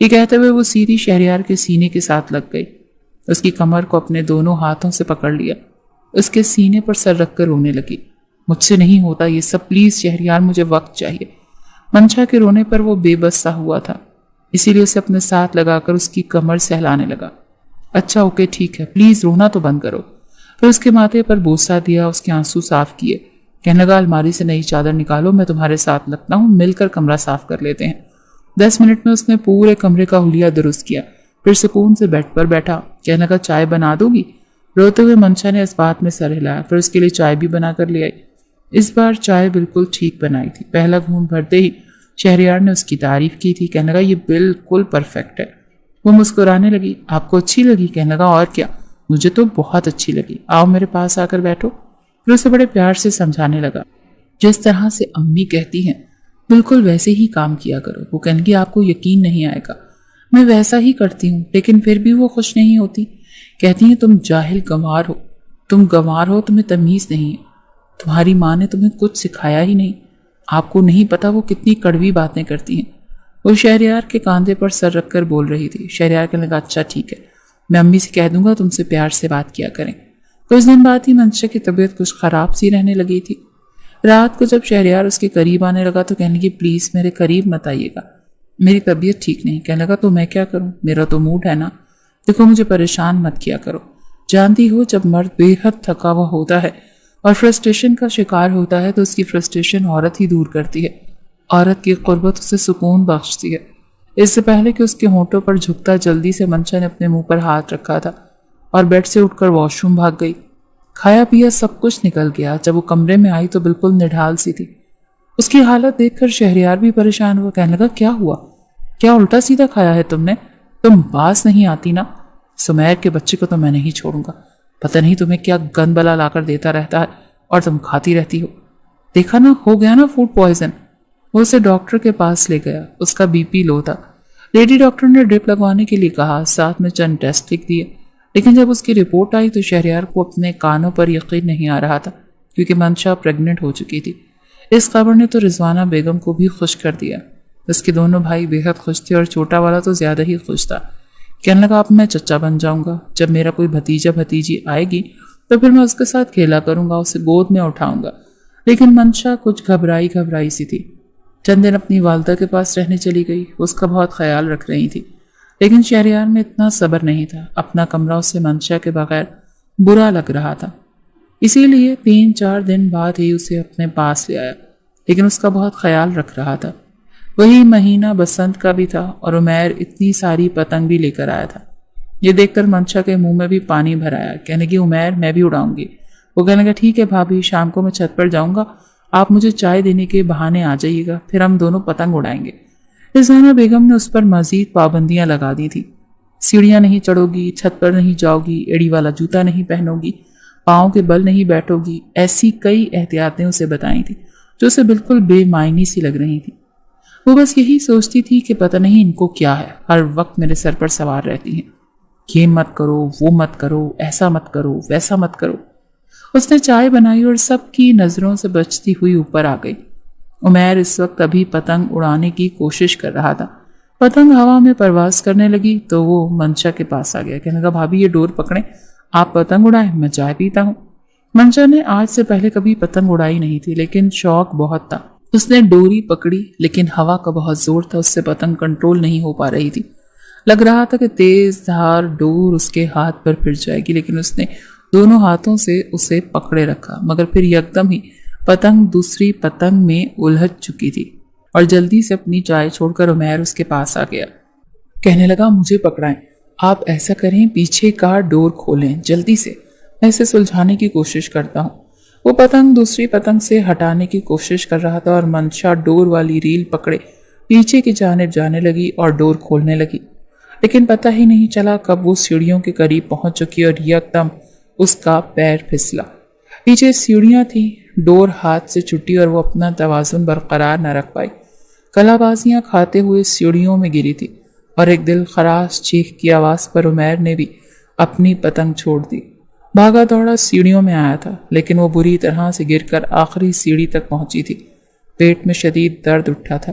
یہ کہتے ہوئے وہ سیدھی شہریار کے سینے کے ساتھ لگ گئی، اس کی کمر کو اپنے دونوں ہاتھوں سے پکڑ لیا، اس کے سینے پر سر رکھ کر رونے لگی۔ مجھ سے نہیں ہوتا یہ سب، پلیز شہریار مجھے وقت چاہیے۔ منشا کے رونے پر وہ بے بس سا ہوا تھا، اسی لیے اسے اپنے ساتھ لگا کر اس کی کمر سہلانے لگا۔ اچھا اوکے ٹھیک ہے، پلیز رونا تو بند کرو۔ پھر اس کے ماتھے پر بوسہ دیا، اس کے آنسو صاف کیے، کہنے لگا الماری سے نئی چادر نکالو، میں تمہارے ساتھ لگتا ہوں، مل کر کمرہ صاف کر لیتے ہیں۔ 10 منٹ میں اس نے پورے کمرے کا حلیہ درست کیا، پھر سکون سے بیڈ پر بیٹھا، کہنے لگا چائے بنا دو گی؟ روتے ہوئے منشا نے اس بات میں سر ہلایا، پھر اس کے لیے چائے بھی بنا کر لے آئی۔ اس بار چائے بالکل ٹھیک بنائی تھی، پہلا گھونٹ بھرتے ہی شہریار نے اس کی تعریف کی تھی، کہنے لگا یہ بالکل پرفیکٹ ہے۔ وہ مسکرانے لگی، آپ کو اچھی لگی؟ کہنے لگا اور کیا، مجھے تو بہت اچھی لگی، آؤ میرے پاس آ کر بیٹھو۔ پھر اسے بڑے پیار سے سمجھانے لگا، جس طرح سے امی کہتی ہیں بالکل ویسے ہی کام کیا کرو۔ وہ کہنے لگی آپ کو یقین نہیں آئے گا، میں ویسا ہی کرتی ہوں، لیکن پھر بھی وہ خوش نہیں ہوتی، کہتی ہیں تم جاہل گنوار ہو، تم گنوار ہو، تمہیں تمیز نہیں ہے، تمہاری ماں نے تمہیں کچھ سکھایا ہی نہیں، آپ کو نہیں پتا وہ کتنی کڑوی باتیں کرتی ہیں۔ وہ شہریار کے کاندھے پر سر رکھ کر بول رہی تھی۔ شہریار کہنے لگا اچھا ٹھیک ہے، میں امی سے کہہ دوں گا تم سے پیار سے بات کیا کریں۔ کچھ دن بعد ہی منشا کی طبیعت کچھ خراب سی رہنے لگی تھی۔ رات کو جب شہریار اس کے قریب آنے لگا تو کہنے لگی پلیز میرے قریب مت آئیے گا، میری طبیعت ٹھیک نہیں۔ کہنے لگا تو میں کیا کروں، میرا تو موڈ ہے نا، دیکھو مجھے پریشان مت کیا کرو، جانتی ہو جب مرد بے حد تھکا ہوا ہوتا ہے اور فرسٹریشن کا شکار ہوتا ہے تو اس کی فرسٹریشن عورت ہی دور کرتی ہے، عورت کی قربت اسے سکون بخشتی ہے۔ اس سے پہلے کہ اس کے ہونٹوں پر جھکتا جلدی سے منشا نے اپنے منہ پر ہاتھ رکھا تھا اور بیڈ سے اٹھ کر واش روم بھاگ گئی۔ کھایا پیا سب کچھ نکل گیا، جب وہ کمرے میں آئی تو بالکل نڈھال سی تھی۔ اس کی حالت دیکھ کر شہریار بھی پریشان ہوا، کہنے لگا کیا ہوا، کیا الٹا سیدھا کھایا ہے تم نے، تم باس نہیں آتی نا، سمیر کے بچے کو تو میں نہیں چھوڑوں گا، پتہ نہیں تمہیں کیا گند بلا لا کر دیتا رہتا ہے اور تم کھاتی رہتی ہو، دیکھا نا ہو گیا نا فوڈ پوائزن۔ وہ اسے ڈاکٹر کے پاس لے گیا، اس کا بی پی لو تھا، لیڈی ڈاکٹر نے ڈرپ لگوانے کے لیے کہا، ساتھ میں چند ٹیسٹ لکھ دیے، لیکن جب اس کی رپورٹ آئی تو شہریار کو اپنے کانوں پر یقین نہیں آ رہا تھا، کیونکہ منشا پریگننٹ ہو چکی تھی۔ اس خبر نے تو رضوانہ بیگم کو بھی خوش کر دیا، اس کے دونوں بھائی بے حد خوش تھے اور چھوٹا والا تو زیادہ ہی خوش تھا، کہنے لگا اب میں چچا بن جاؤں گا، جب میرا کوئی بھتیجا بھتیجی آئے گی تو پھر میں اس کے ساتھ کھیلا کروں گا، اسے گود میں اٹھاؤں گا۔ لیکن منشا کچھ گھبرائی سی تھی، چند دن اپنی والدہ کے پاس رہنے چلی گئی، اس کا بہت خیال رکھ رہی تھی، لیکن شہریار میں اتنا صبر نہیں تھا، اپنا کمرہ اسے منشا کے بغیر برا لگ رہا تھا، اسی لیے 3-4 دن بعد ہی اسے اپنے پاس لے آیا، لیکن اس کا بہت خیال رکھ رہا تھا۔ وہی مہینہ بسنت کا بھی تھا اور عمیر اتنی ساری پتنگ بھی لے کر آیا تھا۔ یہ دیکھ کر منشا کے منہ میں بھی پانی بھر آیا، کہنے کی عمیر میں بھی اڑاؤں گی۔ وہ کہنے لگا ٹھیک ہے بھابھی، شام کو میں چھت پر جاؤں گا، آپ مجھے چائے دینے کے بہانے آ جائیے گا، پھر ہم دونوں پتنگ اڑائیں گے۔ رضوانہ بیگم نے اس پر مزید پابندیاں لگا دی تھی، سیڑھیاں نہیں چڑھو گی، چھت پر نہیں جاؤ گی، ایڑی والا جوتا نہیں پہنو گی، پاؤں کے بل نہیں بیٹھو گی، ایسی کئی احتیاطیں اسے بتائی تھی جو اسے بالکل بے معنی سی لگ رہی تھی۔ وہ بس یہی سوچتی تھی کہ پتہ نہیں ان کو کیا ہے، ہر وقت میرے سر پر سوار رہتی ہیں، یہ مت کرو، وہ مت کرو، ایسا مت کرو، ویسا مت کرو۔ اس نے چائے بنائی اور سب کی نظروں سے بچتی ہوئی اوپر آ گئی۔ عمیر اس وقت ابھی پتنگ اڑانے کی کوشش کر رہا تھا، پتنگ ہوا میں پرواز کرنے لگی تو وہ منشا کے پاس آ گیا، کہنے لگا بھابھی یہ ڈور پکڑیں، آپ پتنگ اڑائیں، میں چائے پیتا ہوں۔ منشا نے آج سے پہلے کبھی پتنگ اڑائی نہیں تھی، لیکن شوق بہت تھا۔ اس نے ڈوری پکڑی، لیکن ہوا کا بہت زور تھا، اس سے پتنگ کنٹرول نہیں ہو پا رہی تھی، لگ رہا تھا کہ تیز دھار ڈور اس کے ہاتھ پر پھر جائے گی، لیکن اس نے دونوں ہاتھوں سے اسے پکڑے رکھا، مگر پھر یکدم ہی پتنگ دوسری پتنگ میں الجھ چکی تھی اور جلدی سے اپنی چائے چھوڑ کر عمیر اس کے پاس آ گیا، کہنے لگا مجھے پکڑائیں، آپ ایسا کریں پیچھے کا ڈور کھولیں جلدی سے، میں اسے سلجھانے کی کوشش کرتا ہوں۔ وہ پتنگ دوسری پتنگ سے ہٹانے کی کوشش کر رہا تھا اور منشا ڈور والی ریل پکڑے پیچھے کی جانب جانے لگی اور ڈور کھولنے لگی، لیکن پتہ ہی نہیں چلا کب وہ سیڑھیوں کے قریب پہنچ چکی اور یکدم اس کا پیر پھسلا، پیچھے سیڑھیاں تھیں، ڈور ہاتھ سے چھٹی اور وہ اپنا توازن برقرار نہ رکھ پائی، کلا بازیاں کھاتے ہوئے سیڑھیوں میں گری تھی اور ایک دل خراش چیخ کی آواز پر عمیر نے بھی اپنی پتنگ چھوڑ دی، بھاگا دوڑا سیڑھیوں میں آیا تھا، لیکن وہ بری طرح سے گر کر آخری سیڑھی تک پہنچی تھی، پیٹ میں شدید درد اٹھا تھا،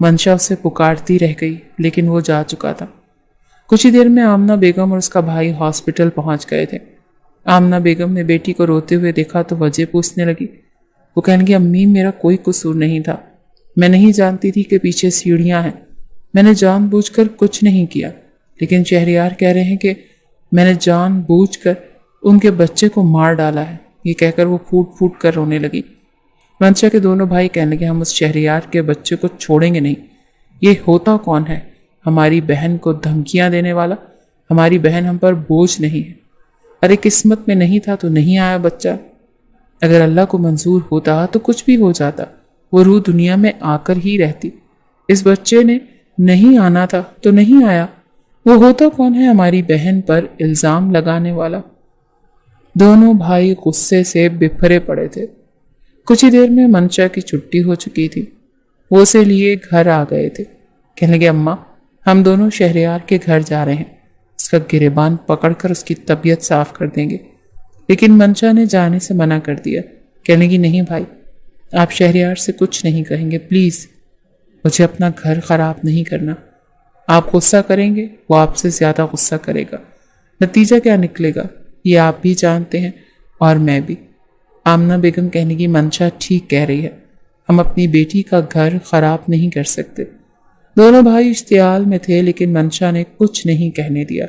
منشا اسے پکارتی رہ گئی لیکن وہ جا چکا تھا۔ کچھ ہی دیر میں آمنہ بیگم اور اس کا بھائی ہاسپٹل پہنچ گئے تھے۔ آمنہ بیگم نے بیٹی کو روتے ہوئے دیکھا تو وجہ پوچھنے لگی۔ وہ کہنے لگی امی میرا کوئی قصور نہیں تھا، میں نہیں جانتی تھی کہ پیچھے سیڑھیاں ہیں، میں نے جان بوجھ کر کچھ نہیں کیا، لیکن شہریار کہہ رہے ہیں کہ میں نے جان بوجھ کر ان کے بچے کو مار ڈالا ہے۔ یہ کہہ کر وہ پھوٹ پھوٹ کر رونے لگی۔ منشا کے دونوں بھائی کہنے لگے ہم اس شہریار کے بچے کو چھوڑیں گے نہیں۔ یہ ہوتا کون ہے؟ ہماری بہن کو دھمکیاں دینے والا؟ ہماری بہن ہم پر بوجھ نہیں ہے۔ ارے قسمت میں نہیں تھا تو نہیں آیا بچہ، اگر اللہ کو منظور ہوتا تو کچھ بھی ہو جاتا، وہ روح دنیا میں آ کر ہی رہتی۔ اس بچے نے نہیں آنا تھا تو نہیں آیا، وہ ہوتا کون ہے ہماری بہن پر الزام لگانے والا؟ دونوں بھائی غصے سے بپھرے پڑے تھے۔ کچھ ہی دیر میں منشا کی چھٹی ہو چکی تھی، وہ اسے لیے گھر آ گئے تھے۔ کہنے لگے اماں ہم دونوں شہریار کے گھر جا رہے ہیں، اس کا گریبان پکڑ کر اس کی طبیعت صاف کر دیں گے۔ لیکن منشا نے جانے سے منع کر دیا۔ کہنے لگی نہیں بھائی، آپ شہریار سے کچھ نہیں کہیں گے پلیز، مجھے اپنا گھر خراب نہیں کرنا۔ آپ غصہ کریں گے وہ آپ سے زیادہ غصہ کرے گا، نتیجہ کیا نکلے گا یہ آپ بھی جانتے ہیں اور میں بھی۔ آمنہ بیگم کہنے کی منشا ٹھیک کہہ رہی ہے، ہم اپنی بیٹی کا گھر خراب نہیں کر سکتے۔ دونوں بھائی اشتعال میں تھے لیکن منشا نے کچھ نہیں کہنے دیا۔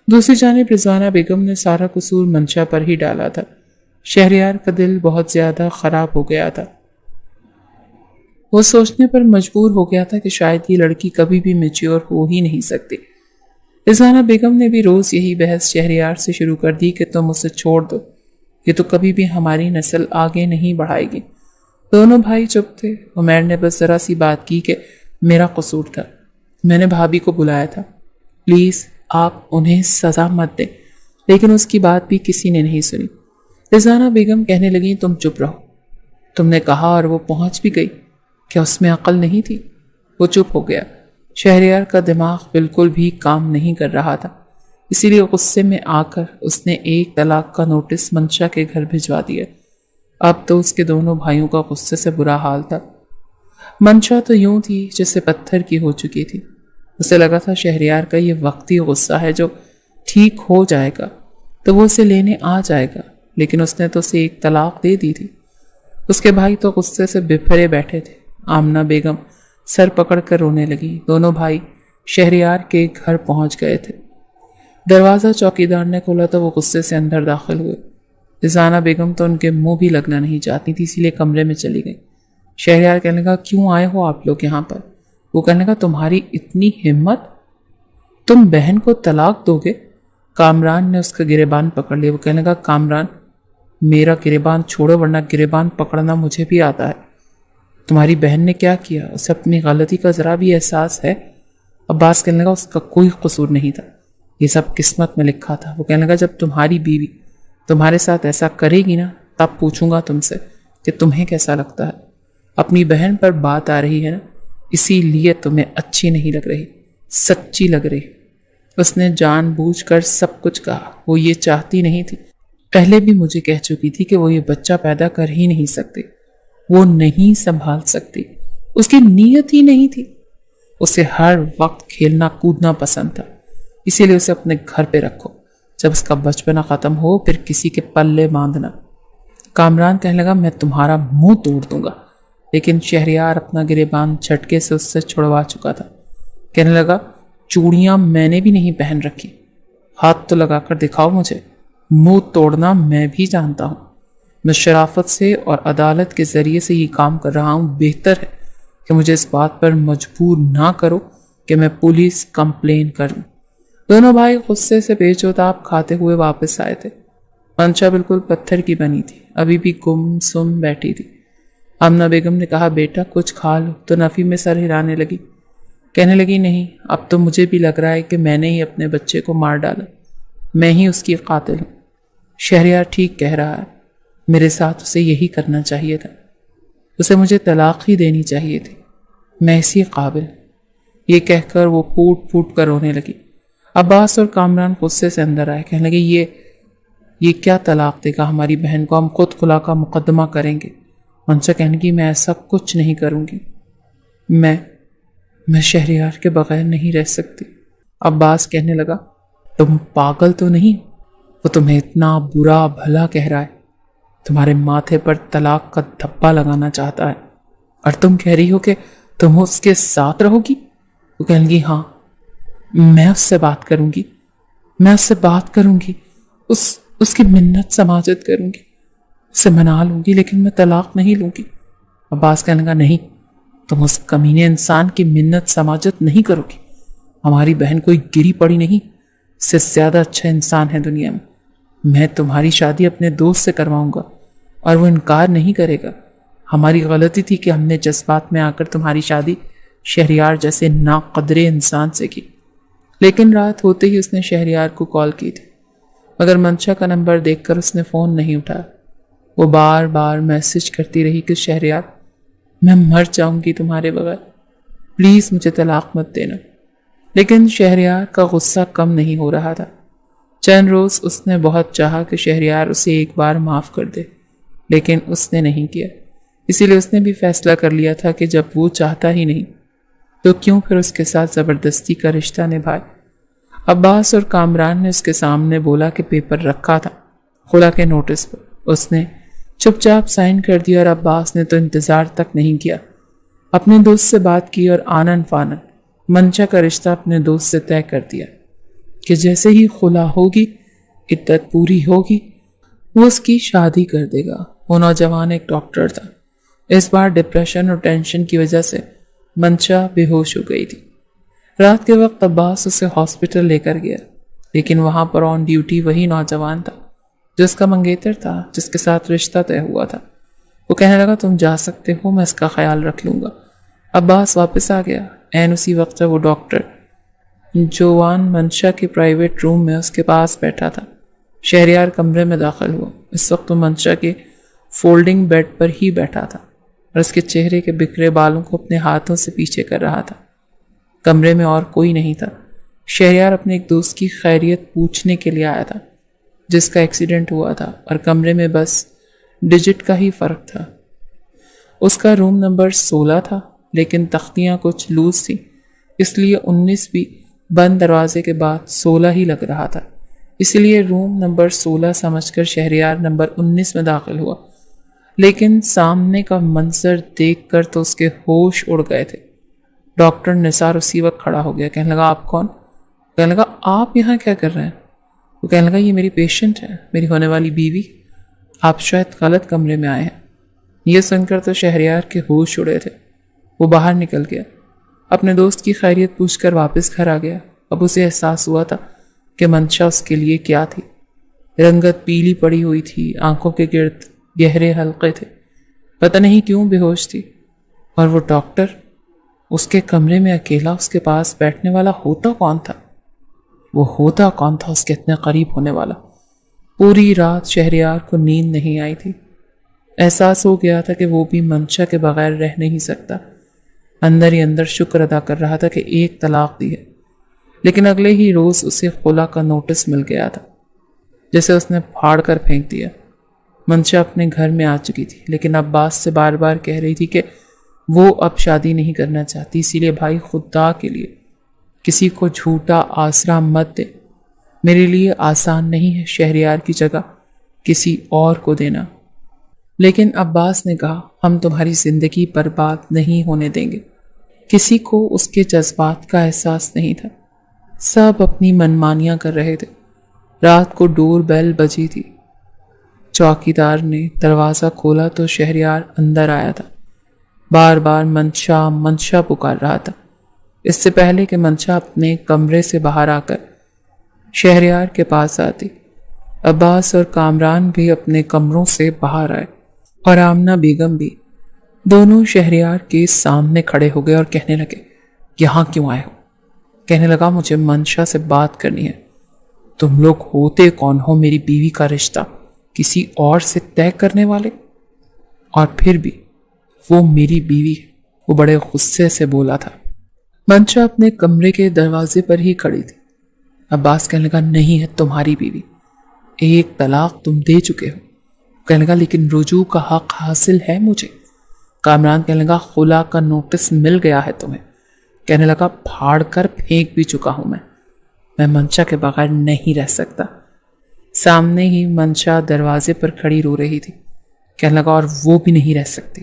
دوسری جانب رضوانہ بیگم نے سارا قصور منشا پر ہی ڈالا تھا۔ شہریار کا دل بہت زیادہ خراب ہو گیا تھا، وہ سوچنے پر مجبور ہو گیا تھا کہ شاید یہ لڑکی کبھی بھی میچور ہو ہی نہیں سکتی۔ رضوانہ بیگم نے بھی روز یہی بحث شہریار سے شروع کر دی کہ تم اسے چھوڑ دو، یہ تو کبھی بھی ہماری نسل آگے نہیں بڑھائے گی۔ دونوں بھائی چپ تھے۔ عمیر نے بس ذرا سی بات کی کہ میرا قصور تھا، میں نے بھابھی کو بلایا تھا، پلیز آپ انہیں سزا مت دیں، لیکن اس کی بات بھی کسی نے نہیں سنی۔ رضوانہ بیگم کہنے لگیں تم چپ رہو، تم نے کہا اور وہ پہنچ بھی گئی، کیا اس میں عقل نہیں تھی؟ وہ چپ ہو گیا۔ شہریار کا دماغ بالکل بھی کام نہیں کر رہا تھا، اسی لیے غصے میں آ کر اس نے ایک طلاق کا نوٹس منشا کے گھر بھجوا دیا۔ اب تو اس کے دونوں بھائیوں کا غصے سے برا حال تھا۔ منشا تو یوں تھی جیسے پتھر کی ہو چکی تھی، اسے لگا تھا شہریار کا یہ وقتی غصہ ہے، جو ٹھیک ہو جائے گا تو وہ اسے لینے آ جائے گا، لیکن اس نے تو اسے ایک طلاق دے دی تھی۔ اس کے بھائی تو غصے سے بپھرے بیٹھے تھے۔ آمنہ بیگم سر پکڑ کر رونے لگی۔ دونوں بھائی شہریار کے گھر پہنچ گئے تھے۔ دروازہ چوکیدار نے کھولا تو وہ غصے سے اندر داخل ہوئے۔ رضوانہ بیگم تو ان کے منہ بھی لگنا نہیں چاہتی تھی، اسی لیے کمرے میں چلی گئی۔ شہریار کہنے لگا کیوں آئے ہو آپ لوگ یہاں پر؟ وہ کہنے لگا تمہاری اتنی ہمت، تم بہن کو طلاق دو گے؟ کامران نے اس کا گریبان پکڑ لیا۔ وہ کہنے لگا کامران میرا گریبان چھوڑو ورنہ گریبان پکڑنا مجھے بھی آتا ہے۔ تمہاری بہن نے کیا کیا؟ اسے اپنی غلطی کا ذرا بھی احساس ہے؟ عباس کہنے لگا اس کا کوئی قصور نہیں تھا، یہ سب قسمت میں لکھا تھا۔ وہ کہنے لگا جب تمہاری بیوی تمہارے ساتھ ایسا کرے گی نا تب پوچھوں گا تم سے کہ تمہیں کیسا لگتا ہے۔ اپنی بہن پر بات آ رہی ہے نا، اسی لیے تمہیں اچھی نہیں لگ رہی، سچی لگ رہی۔ اس نے جان بوجھ کر سب کچھ کہا، وہ یہ چاہتی نہیں تھی، پہلے بھی مجھے کہہ چکی تھی کہ وہ یہ بچہ پیدا کر ہی نہیں سکتی، وہ نہیں سنبھال سکتی، اس کی نیت ہی نہیں تھی۔ اسے ہر وقت کھیلنا کودنا پسند تھا، اسی لیے اسے اپنے گھر پہ رکھو، جب اس کا بچپنا ختم ہو پھر کسی کے پلے باندھنا۔ کامران کہنے لگا میں تمہارا منہ توڑ دوں گا، لیکن شہریار اپنا گریبان جھٹکے سے اس سے چھڑوا چکا تھا۔ کہنے لگا چوڑیاں میں نے بھی نہیں پہن رکھی، ہاتھ تو لگا کر دکھاؤ مجھے، منہ توڑنا میں بھی جانتا ہوں، میں شرافت سے اور عدالت کے ذریعے سے یہ کام کر رہا ہوں، بہتر ہے کہ مجھے اس بات پر مجبور نہ کرو کہ میں پولیس کمپلین کروں۔ دونوں بھائی غصے سے بے چوتاب کھاتے ہوئے واپس آئے تھے۔ منشا بالکل پتھر کی بنی تھی، ابھی بھی گم سم بیٹھی تھی۔ آمنہ بیگم نے کہا بیٹا کچھ کھا لو، تو نفی میں سر ہلانے لگی۔ کہنے لگی نہیں، اب تو مجھے بھی لگ رہا ہے کہ میں نے ہی اپنے بچے کو مار ڈالا، میں ہی اس کی قاتل ہوں۔ شہریار ٹھیک کہہ رہا ہے، میرے ساتھ اسے یہی کرنا چاہیے تھا، اسے مجھے طلاق ہی دینی چاہیے تھی، میں اسی قابل۔ یہ کہہ کر وہ پھوٹ پھوٹ کر رونے لگی۔ عباس اور کامران غصے سے اندر آئے، کہنے لگے یہ کیا طلاق دے گا ہماری بہن کو، ہم خود خلا کا مقدمہ کریں گے۔ منشا کہنے کی میں ایسا کچھ نہیں کروں گی، میں شہریار کے بغیر نہیں رہ سکتی۔ عباس کہنے لگا، تم پاگل تو نہیں؟ وہ تمہیں اتنا برا بھلا کہہ رہا ہے، تمہارے ماتھے پر طلاق کا دھبا لگانا چاہتا ہے، اور تم کہہ رہی ہو کہ تم اس کے ساتھ رہو گی؟ وہ کہنے لگی، ہاں میں اس سے بات کروں گی، میں اس سے بات کروں گی، اس کی منت سماجت کروں گی، اسے منا لوں گی، لیکن میں طلاق نہیں لوں گی۔ عباس کہنے لگا، نہیں، تم اس کمینے انسان کی منت سماجت نہیں کرو گی۔ ہماری بہن کوئی گری پڑی نہیں، اس سے زیادہ اچھا انسان ہے دنیا میں تمہاری شادی اپنے دوست سے کرواؤں گا اور وہ انکار نہیں کرے گا۔ ہماری غلطی تھی کہ ہم نے جذبات میں آ کر تمہاری شادی شہریار جیسے ناقدرے انسان سے کی۔ لیکن رات ہوتے ہی اس نے شہریار کو کال کی تھی، مگر منشا کا نمبر دیکھ کر اس نے فون نہیں اٹھایا۔ وہ بار بار میسج کرتی رہی کہ شہریار، میں مر جاؤں گی تمہارے بغیر، پلیز مجھے طلاق مت دینا۔ لیکن شہریار کا غصہ کم نہیں ہو رہا تھا۔ چند روز اس نے بہت چاہا کہ شہریار اسے ایک بار معاف کر دے، لیکن اس نے نہیں کیا۔ اسی لیے اس نے بھی فیصلہ کر لیا تھا کہ جب وہ چاہتا ہی نہیں تو کیوں پھر اس کے ساتھ زبردستی کا رشتہ نبھائے۔ عباس اور کامران نے اس کے سامنے بولا کہ پیپر رکھا تھا خلا کے نوٹس پر۔ اس نے چپ چاپ سائن کر دیا اور عباس نے تو انتظار تک نہیں کیا، اپنے دوست سے بات کی اور آنن فانن منشا کا رشتہ اپنے دوست سے طے کر دیا کہ جیسے ہی خلا ہوگی، عدت پوری ہوگی، وہ اس کی شادی کر دے گا۔ وہ نوجوان ایک ڈاکٹر تھا۔ اس بار ڈپریشن اور ٹینشن کی وجہ سے منشا بے ہوش ہو گئی تھی۔ رات کے وقت عباس اسے ہاسپٹل لے کر گیا، لیکن وہاں پر آن ڈیوٹی وہی نوجوان تھا جو اس کا منگیتر تھا، جس کے ساتھ رشتہ طے ہوا تھا۔ وہ کہنے لگا، تم جا سکتے ہو، میں اس کا خیال رکھ لوں گا۔ عباس واپس آ گیا۔ عین اسی وقت وہ ڈاکٹر جوان منشا کے پرائیویٹ روم میں اس کے پاس بیٹھا تھا۔ شہریار کمرے میں داخل ہوا۔ اس وقت وہ منشا کے فولڈنگ بیڈ پر ہی بیٹھا تھا اور اس کے چہرے کے بکھرے بالوں کو اپنے ہاتھوں سے پیچھے کر رہا تھا۔ کمرے میں اور کوئی نہیں تھا۔ شہریار اپنے ایک دوست کی خیریت پوچھنے کے لیے آیا تھا جس کا ایکسیڈنٹ ہوا تھا، اور کمرے میں بس ڈیجٹ کا ہی فرق تھا۔ اس کا روم نمبر 16 تھا، لیکن تختیاں کچھ لوز تھیں، اس لیے 19 بھی بند دروازے کے بعد 16 ہی لگ رہا تھا۔ اسی لیے روم نمبر 16 سمجھ کر شہریار نمبر 19 میں داخل ہوا، لیکن سامنے کا منظر دیکھ کر تو اس کے ہوش اڑ گئے تھے۔ ڈاکٹر نثار اسی وقت کھڑا ہو گیا۔ کہنے لگا، آپ کون؟ کہنے لگا، آپ یہاں کیا کر رہے ہیں؟ وہ کہنے لگا، یہ میری پیشنٹ ہے، میری ہونے والی بیوی، آپ شاید غلط کمرے میں آئے ہیں۔ یہ سن کر تو شہریار کے ہوش اڑے تھے۔ وہ باہر نکل گیا، اپنے دوست کی خیریت پوچھ کر واپس گھر آ گیا۔ اب اسے احساس ہوا تھا کہ منشا اس کے لیے کیا تھی۔ رنگت پیلی پڑی ہوئی تھی، آنکھوں کے گرد گہرے حلقے تھے، پتہ نہیں کیوں بے ہوش تھی۔ اور وہ ڈاکٹر اس کے کمرے میں اکیلا اس کے پاس بیٹھنے والا ہوتا کون تھا؟ وہ ہوتا کون تھا اس کے اتنے قریب ہونے والا؟ پوری رات شہریار کو نیند نہیں آئی تھی۔ احساس ہو گیا تھا کہ وہ بھی منشا کے بغیر رہ نہیں سکتا۔ اندر ہی اندر شکر ادا کر رہا تھا کہ ایک طلاق دی ہے، لیکن اگلے ہی روز اسے خلا کا نوٹس مل گیا تھا جسے اس نے پھاڑ کر پھینک دیا۔ منشا اپنے گھر میں آ چکی تھی، لیکن عباس سے بار بار کہہ رہی تھی کہ وہ اب شادی نہیں کرنا چاہتی، اسی لیے بھائی خدا کے لیے کسی کو جھوٹا آسرا مت دے، میرے لیے آسان نہیں ہے شہریار کی جگہ کسی اور کو دینا۔ لیکن عباس نے کہا، ہم تمہاری زندگی برباد نہیں ہونے دیں گے۔ کسی کو اس کے جذبات کا احساس نہیں تھا، سب اپنی منمانیاں کر رہے تھے۔ رات کو ڈور بیل بجی تھی۔ چوکیدار نے دروازہ کھولا تو شہریار اندر آیا تھا، بار بار منشا منشا پکار رہا تھا۔ اس سے پہلے کہ منشا اپنے کمرے سے باہر آ کر شہریار کے پاس آتی، عباس اور کامران بھی اپنے کمروں سے باہر آئے، اور آمنہ بیگم بھی۔ دونوں شہریار کے سامنے کھڑے ہو گئے اور کہنے لگے، یہاں کیوں آئے ہو؟ کہنے لگا، مجھے منشا سے بات کرنی ہے۔ تم لوگ ہوتے کون ہو؟ میری بیوی کا رشتہ کسی اور سے طے کرنے والے؟ اور پھر بھی وہ میری بیوی ہے، وہ بڑے غصے سے بولا تھا۔ منشا اپنے کمرے کے دروازے پر ہی کھڑی تھی۔ عباس کہنے لگا، نہیں ہے تمہاری بیوی، ایک طلاق تم دے چکے ہو۔ کہنے لگا، لیکن رجوع کا حق حاصل ہے مجھے۔ کامران کہنے لگا، خلا کا نوٹس مل گیا ہے تمہیں، کہنے لگا پھاڑ کر پھینک بھی چکا ہوں میں منشا کے بغیر نہیں رہ سکتا۔ سامنے ہی منشا دروازے پر کھڑی رو رہی تھی۔ کہنے لگا اور وہ بھی نہیں رہ سکتی۔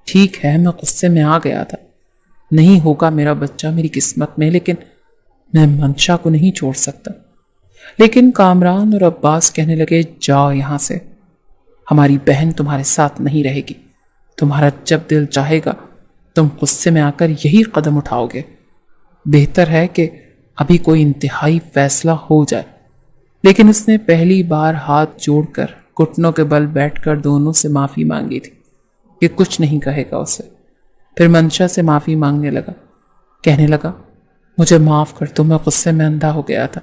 ٹھیک ہے میں غصے میں آ گیا تھا، نہیں ہوگا میرا بچہ میری قسمت میں، لیکن میں منشا کو نہیں چھوڑ سکتا۔ لیکن کامران اور عباس کہنے لگے جاؤ یہاں سے، ہماری بہن تمہارے ساتھ نہیں رہے گی، تمہارا جب دل چاہے گا تم غصے میں آ کر یہی قدم اٹھاؤ گے، بہتر ہے کہ ابھی کوئی انتہائی فیصلہ ہو جائے۔ لیکن اس نے پہلی بار ہاتھ جوڑ کر گھٹنوں کے بل بیٹھ کر دونوں سے معافی مانگی تھی کہ کچھ نہیں کہے گا اسے۔ پھر منشا سے معافی مانگنے لگا، کہنے لگا مجھے معاف کر دو، میں غصے میں اندھا ہو گیا تھا،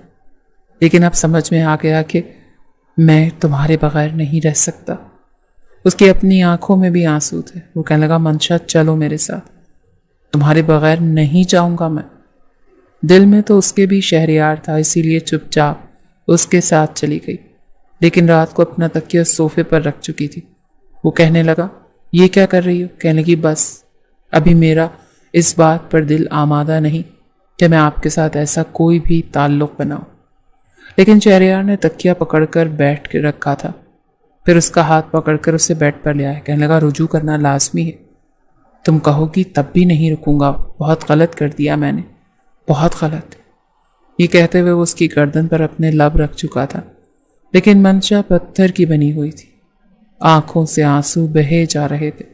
لیکن اب سمجھ میں آ گیا کہ میں تمہارے بغیر نہیں رہ سکتا۔ اس کی اپنی آنکھوں میں بھی آنسو تھے۔ وہ کہنے لگا منشا چلو میرے ساتھ، تمہارے بغیر نہیں جاؤں گا میں۔ دل میں تو اس کے بھی شہریار تھا، اسی لیے چپ چاپ اس کے ساتھ چلی گئی، لیکن رات کو اپنا تکیہ صوفے پر رکھ چکی تھی۔ وہ کہنے لگا یہ کیا کر رہی ہو؟ کہنے لگی بس ابھی میرا اس بات پر دل آمادہ نہیں کہ میں آپ کے ساتھ ایسا کوئی بھی تعلق بناؤں۔ لیکن شہریار نے تکیہ پکڑ کر بیٹھ کے رکھا تھا، پھر اس کا ہاتھ پکڑ کر اسے بیڈ پر لے آیا۔ کہنے لگا رجوع کرنا لازمی ہے، تم کہو گی تب بھی نہیں رکوں گا، بہت غلط کر دیا میں نے، بہت غلط۔ یہ کہتے ہوئے وہ اس کی گردن پر اپنے لب رکھ چکا تھا، لیکن منشا پتھر کی بنی ہوئی تھی، آنکھوں سے آنسو بہے جا رہے تھے۔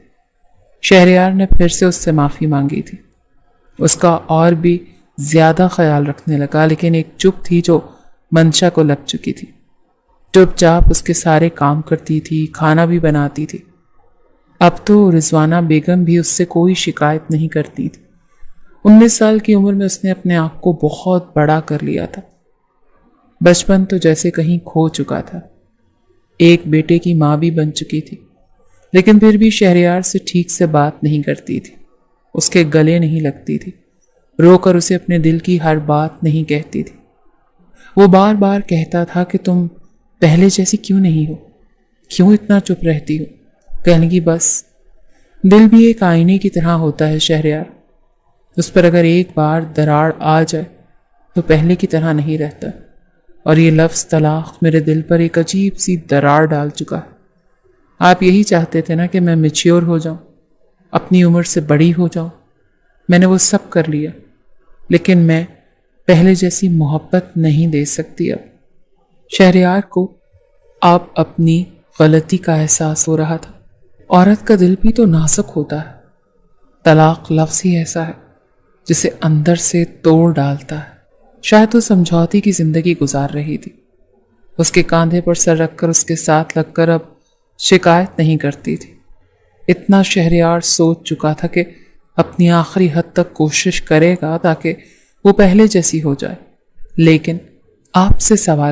شہریار نے پھر سے اس سے معافی مانگی تھی، اس کا اور بھی زیادہ خیال رکھنے لگا، لیکن ایک چپ تھی جو منشا کو لگ چکی تھی۔ چپ چاپ اس کے سارے کام کرتی تھی، کھانا بھی بناتی تھی۔ اب تو رضوانہ بیگم بھی اس سے کوئی شکایت نہیں کرتی تھی۔ 19 سال کی عمر میں اس نے اپنے آپ کو بہت بڑا کر لیا تھا۔ بچپن تو جیسے کہیں کھو چکا تھا، ایک بیٹے کی ماں بھی بن چکی تھی، لیکن پھر بھی شہریار سے ٹھیک سے بات نہیں کرتی تھی، اس کے گلے نہیں لگتی تھی، رو کر اسے اپنے دل کی ہر بات نہیں کہتی تھی۔ وہ بار بار کہتا تھا کہ تم پہلے جیسی کیوں نہیں ہو، کیوں اتنا چپ رہتی ہو؟ کہنے کی بس دل بھی ایک آئینے کی طرح ہوتا ہے شہریار، اس پر اگر ایک بار دراڑ آ جائے تو پہلے کی طرح نہیں رہتا، اور یہ لفظ طلاق میرے دل پر ایک عجیب سی دراڑ ڈال چکا ہے۔ آپ یہی چاہتے تھے نا کہ میں میچیور ہو جاؤں، اپنی عمر سے بڑی ہو جاؤں، میں نے وہ سب کر لیا، لیکن میں پہلے جیسی محبت نہیں دے سکتی اب۔ شہریار کو اب اپنی غلطی کا احساس ہو رہا تھا۔ عورت کا دل بھی تو نازک ہوتا ہے، طلاق لفظ ہی ایسا ہے جسے اندر سے توڑ ڈالتا ہے۔ شاید وہ سمجھوتی کی زندگی گزار رہی تھی، اس کے کاندھے پر سر رکھ کر اس کے ساتھ لگ کر اب شکایت نہیں کرتی تھی۔ اتنا شہریار سوچ چکا تھا کہ اپنی آخری حد تک کوشش کرے گا تاکہ وہ پہلے جیسی ہو جائے، لیکن آپ سے سوال